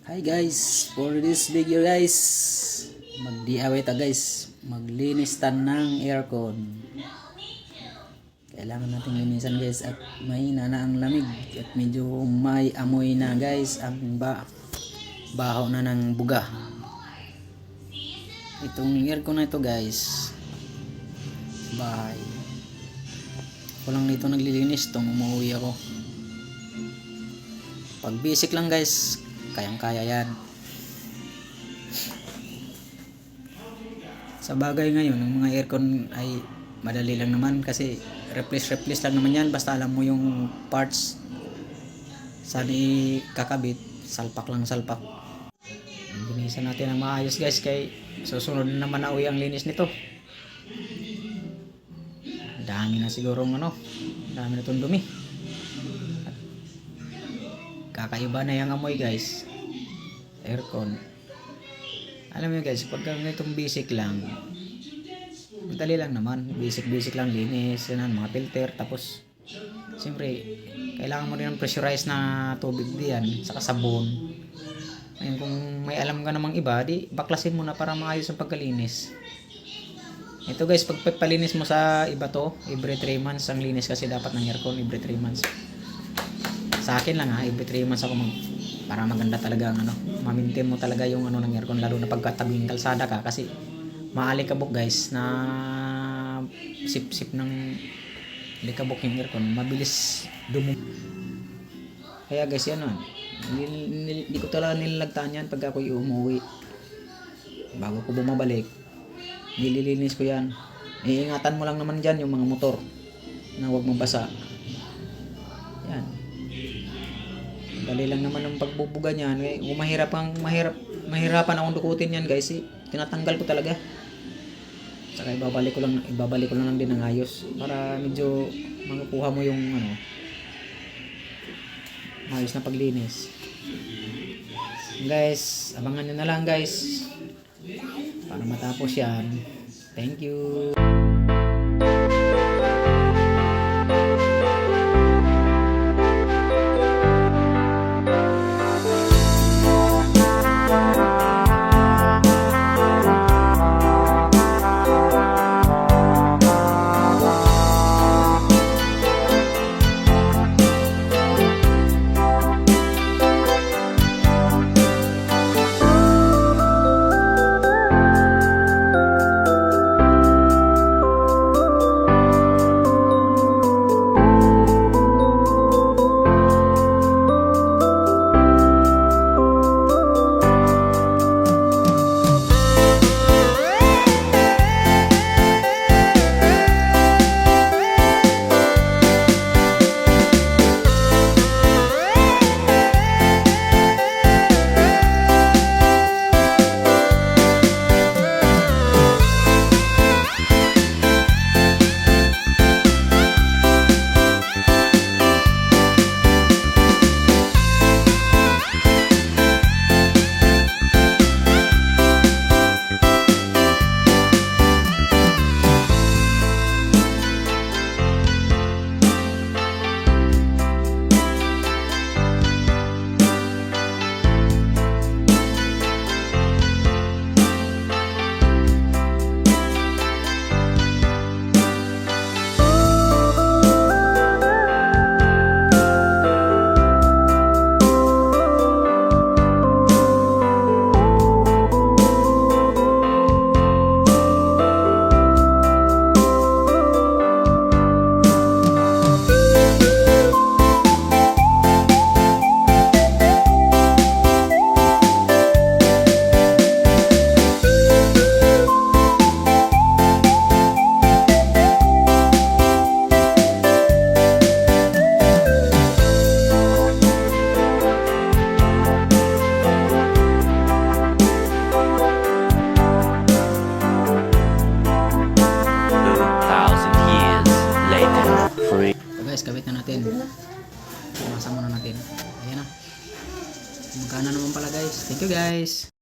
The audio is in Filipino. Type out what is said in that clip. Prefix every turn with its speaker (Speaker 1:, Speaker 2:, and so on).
Speaker 1: Hi guys, for this video guys, mag-DIY ta guys, maglinis tan ng aircon. Kailangan natin linisan guys at mahina na ang lamig at medyo may amoy na guys ang baho na ng buga. Itong aircon na ito guys, bahay. Ako lang dito naglilinis tong umuwi ako. Pag basic lang guys, kayang-kaya yan. Sa bagay ngayon, ang mga aircon ay madali lang naman kasi replace lang naman yan. Basta alam mo yung parts saan ikakabit, salpak lang salpak. Linisan natin ang maayos guys, kay susunod na naman na uwi ang linis nito. Dami na siguro dami na itong dumi. Kakaiba na yung amoy guys, aircon. Alam mo guys, pag ganitong basic lang, madali lang naman, basic lang, linis yan, mga filter. Tapos siyempre kailangan mo rin ng pressurized na tubig diyan, saka sabon. Ngayon kung may alam ka namang iba, di baklasin mo na para maayos ang pagkalinis. Ito guys, pag palinis mo sa iba to, every 3 months ang linis kasi dapat ng aircon, every 3 months. Sa akin lang every 3 months ako para maganda talaga ang ma-maintain mo talaga yung ng aircon, lalo na pagkatabing kalsada ka kasi maalikabok guys, na sip ng likabok yung aircon, mabilis dumo. Kaya guys yan hindi ko talaga nilalagtaan yan pag ako umuwi. Bago ko bumabalik, nililinis ko yan. Iingatan mo lang naman dyan yung mga motor na huwag mabasa. Yan, dali lang naman ang pagbubuga niyan. Kung mahirapan akong dukutin yan guys, tinatanggal ko talaga. Saka ibabalik ko lang din ng ayos para medyo makukuha mo yung ayos na paglinis. Guys, abangan nyo na lang guys para matapos yan. Thank you. Guys, kabit na natin. Pumasa muna natin. Ayan na. Magkana naman pala guys. Thank you guys.